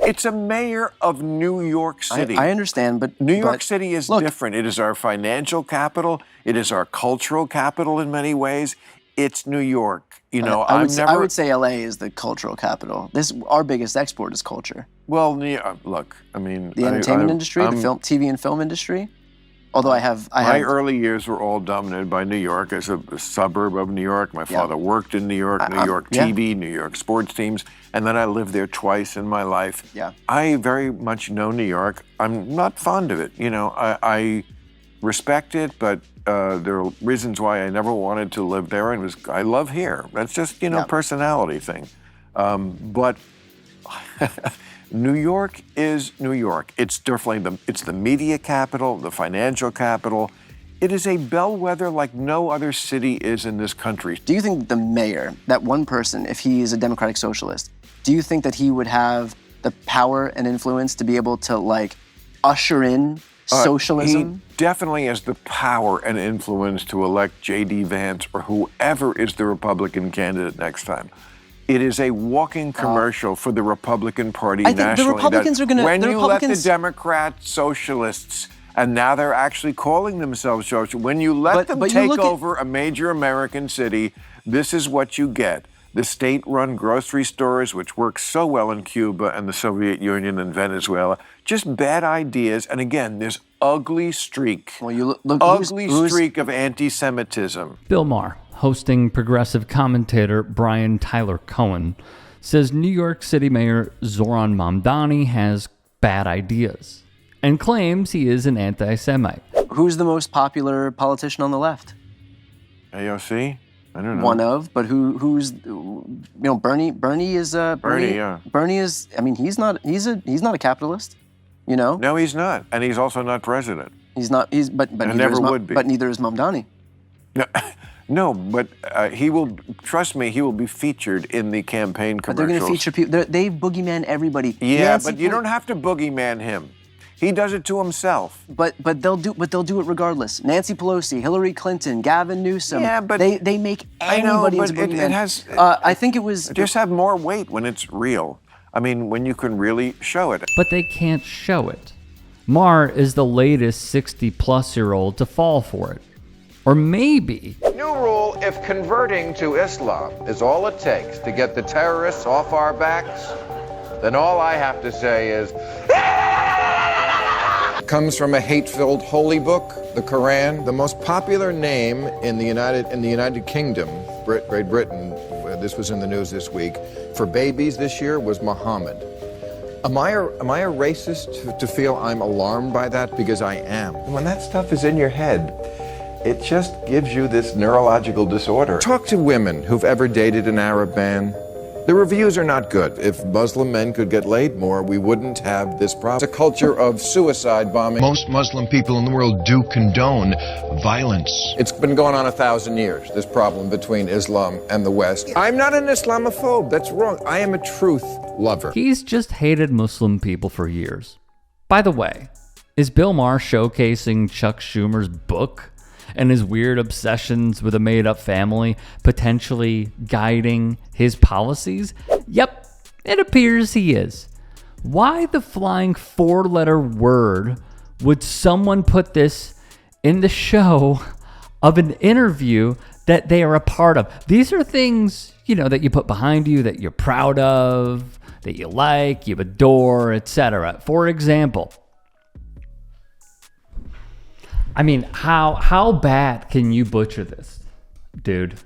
It's a mayor of New York City. I understand, but New York City is different. It is our financial capital. It is our cultural capital in many ways. It's New York. You know, I would say LA is the cultural capital. Our biggest export is culture. Well, look, I mean, the entertainment industry, the TV and film industry. Although my early years were all dominated by New York as a suburb of New York. My father worked in New York, New York TV, New York sports teams, and then I lived there twice in my life. Yeah. I very much know New York. I'm not fond of it. You know, I respect it, but there are reasons why I never wanted to live there, and I love here. That's just, personality thing. But New York is New York. It's definitely it's the media capital, the financial capital. It is a bellwether like no other city is in this country. Do you think the mayor, that one person, if he is a democratic socialist, do you think that he would have the power and influence to be able to usher in socialism? He definitely has the power and influence to elect J.D. Vance or whoever is the Republican candidate next time. It is a walking commercial for the Republican Party nationally. I think the Republicans are going to... When you let the Democrat socialists, and now they're actually calling themselves socialists, when you let them take over a major American city, this is what you get. The state-run grocery stores, which work so well in Cuba and the Soviet Union and Venezuela, just bad ideas. And again, this ugly streak, streak of anti-Semitism. Bill Maher, hosting progressive commentator Brian Tyler Cohen, says New York City Mayor Zohran Mamdani has bad ideas and claims he is an anti-Semite. Who's the most popular politician on the left? AOC? I don't know. One of, but who's Bernie? Bernie is Bernie is. I mean, he's not a capitalist. You know. No, he's not, and he's also not president. He's not. But never would be. But neither is Mamdani. No, but he will. Trust me, he will be featured in the campaign commercials. But they're going to feature people. They boogeyman everybody. Yeah, but you don't have to boogeyman him. He does it to himself. But they'll do it regardless. Nancy Pelosi, Hillary Clinton, Gavin Newsom. Yeah, but they make anybody into boogeyman. It has. I think it was just have more weight when it's real. I mean, when you can really show it. But they can't show it. Maher is the latest 60-plus-year-old to fall for it. Or maybe. New rule, if converting to Islam is all it takes to get the terrorists off our backs, then all I have to say is... Comes from a hate-filled holy book, the Quran. The most popular name in the United Kingdom, Great Britain, this was in the news this week, for babies this year was Muhammad. Am I a racist to feel I'm alarmed by that? Because I am. When that stuff is in your head, it just gives you this neurological disorder. Talk to women who've ever dated an Arab man. The reviews are not good. If Muslim men could get laid more, we wouldn't have this problem. It's a culture of suicide bombing. Most Muslim people in the world do condone violence. It's been going on 1,000 years, this problem between Islam and the West. I'm not an Islamophobe. That's wrong. I am a truth lover. He's just hated Muslim people for years. By the way, is Bill Maher showcasing Chuck Schumer's book and his weird obsessions with a made-up family potentially guiding his policies? Yep, it appears he is. Why the flying 4-letter word would someone put this in the show of an interview that they are a part of? These are things, that you put behind you, that you're proud of, that you like, you adore, etc. For example, I mean, how bad can you butcher this, dude?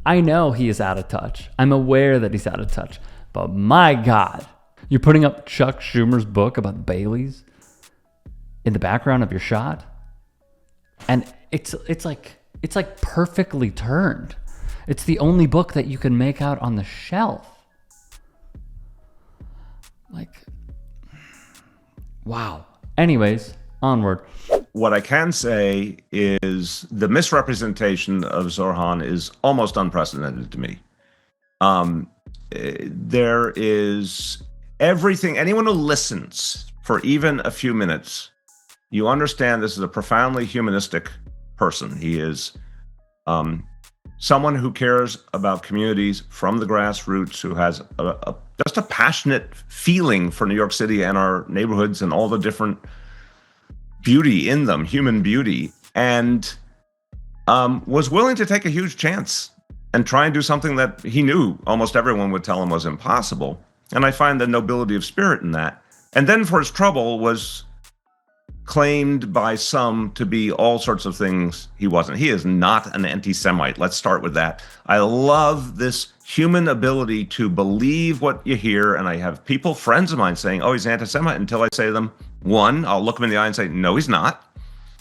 I know he is out of touch. I'm aware that he's out of touch. But my God, you're putting up Chuck Schumer's book about the Baileys in the background of your shot? And it's like perfectly turned. It's the only book that you can make out on the shelf. Wow. Anyways, onward. What I can say is the misrepresentation of Zohran is almost unprecedented to me. There is everything, anyone who listens for even a few minutes, you understand this is a profoundly humanistic person. He is someone who cares about communities from the grassroots, who has a just a passionate feeling for New York City and our neighborhoods and all the different beauty in them, human beauty, and was willing to take a huge chance and try and do something that he knew almost everyone would tell him was impossible. And I find the nobility of spirit in that. And then for his trouble was claimed by some to be all sorts of things he wasn't. He is not an anti-Semite. Let's start with that. I love this human ability to believe what you hear. And I have people, friends of mine, saying, oh, he's anti-Semite, until I say to them, one, I'll look him in the eye and say, no, he's not.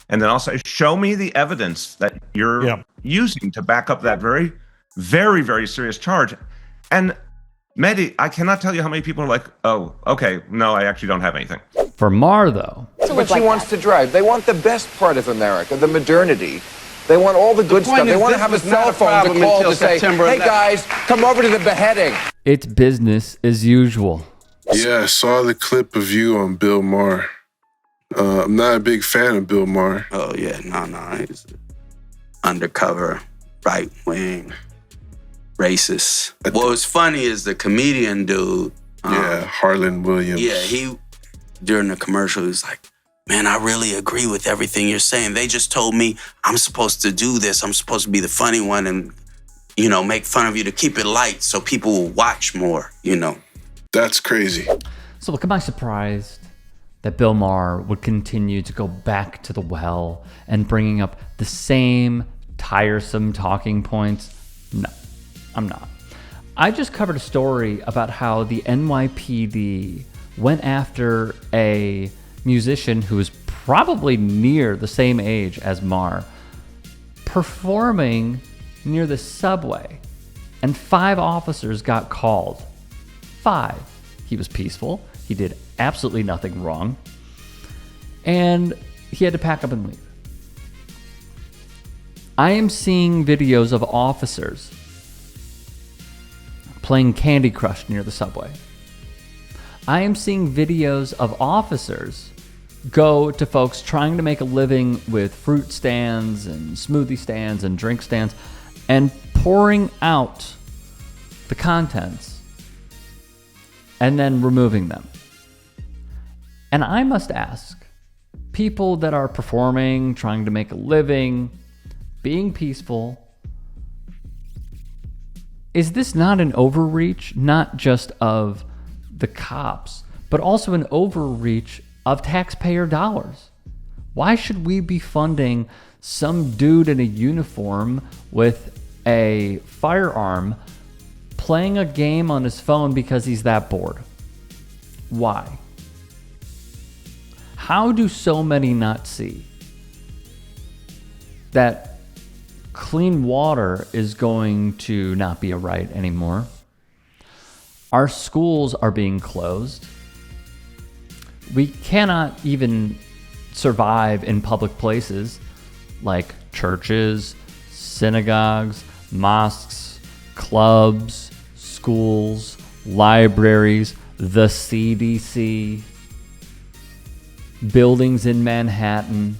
And then I'll say, show me the evidence that you're using to back up that very, very, very serious charge. And Mehdi, I cannot tell you how many people are like, oh, okay, no, I actually don't have anything. For Maher, though, But she wants to drive. They want the best part of America, the modernity. They want all the good stuff. They want to have a cell phone to call to say, hey guys, come over to the beheading. it's business as usual. Yeah, I saw the clip of you on Bill Maher. I'm not a big fan of Bill Maher. Oh, yeah, no. He's undercover, right wing, racist. What was funny is the comedian dude. Harlan Williams. Yeah, he, during the commercial, he was like, man, I really agree with everything you're saying. They just told me I'm supposed to do this. I'm supposed to be the funny one and, you know, make fun of you to keep it light so people will watch more, you know. That's crazy. So look, am I surprised that Bill Maher would continue to go back to the well and bringing up the same tiresome talking points? No, I'm not. I just covered a story about how the NYPD went after a musician who was probably near the same age as Maher, performing near the subway, and 5 officers got called. 5. He was peaceful. He did absolutely nothing wrong. And he had to pack up and leave. I am seeing videos of officers playing Candy Crush near the subway. I am seeing videos of officers go to folks trying to make a living with fruit stands and smoothie stands and drink stands and pouring out the contents and then removing them. And I must ask, people that are performing, trying to make a living, being peaceful, is this not an overreach, not just of the cops, but also an overreach of taxpayer dollars? Why should we be funding some dude in a uniform with a firearm playing a game on his phone because he's that bored? Why? How do so many not see that clean water is going to not be a right anymore? Our schools are being closed. We cannot even survive in public places like churches, synagogues, mosques, clubs, schools, libraries, the CDC, buildings in Manhattan.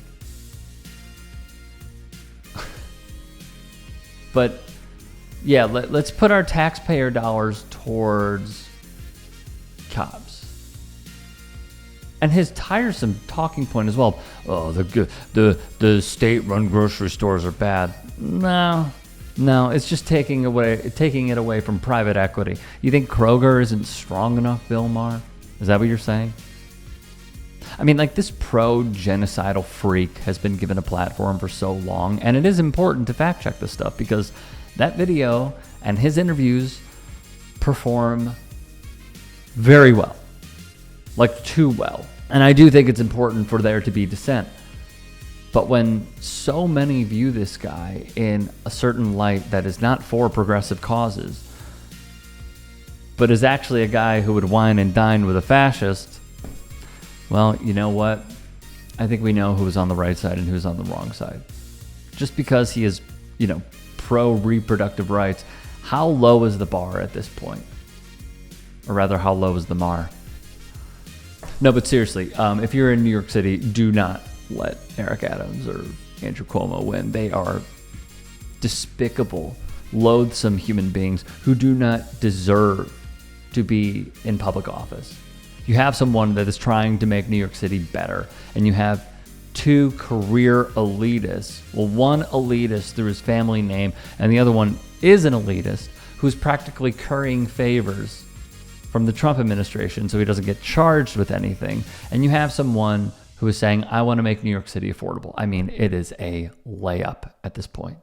But yeah, let's put our taxpayer dollars towards cops. And his tiresome talking point as well. Oh, the state-run grocery stores are bad. No, it's just taking it away from private equity. You think Kroger isn't strong enough, Bill Maher? Is that what you're saying? I mean, like, this pro-genocidal freak has been given a platform for so long, and it is important to fact-check this stuff because that video and his interviews perform very well. Like, too well. And I do think it's important for there to be dissent. But when so many view this guy in a certain light that is not for progressive causes, but is actually a guy who would wine and dine with a fascist, well, you know what? I think we know who's on the right side and who's on the wrong side. Just because he is, pro-reproductive rights, how low is the bar at this point? Or rather, how low is the mar? No, but seriously, if you're in New York City, do not let Eric Adams or Andrew Cuomo win. They are despicable, loathsome human beings who do not deserve to be in public office. You have someone that is trying to make New York City better, and you have two career elitists. Well, one elitist through his family name, and the other one is an elitist who's practically currying favors from the Trump administration so he doesn't get charged with anything. And you have someone who is saying, I want to make New York City affordable. I mean, it is a layup at this point.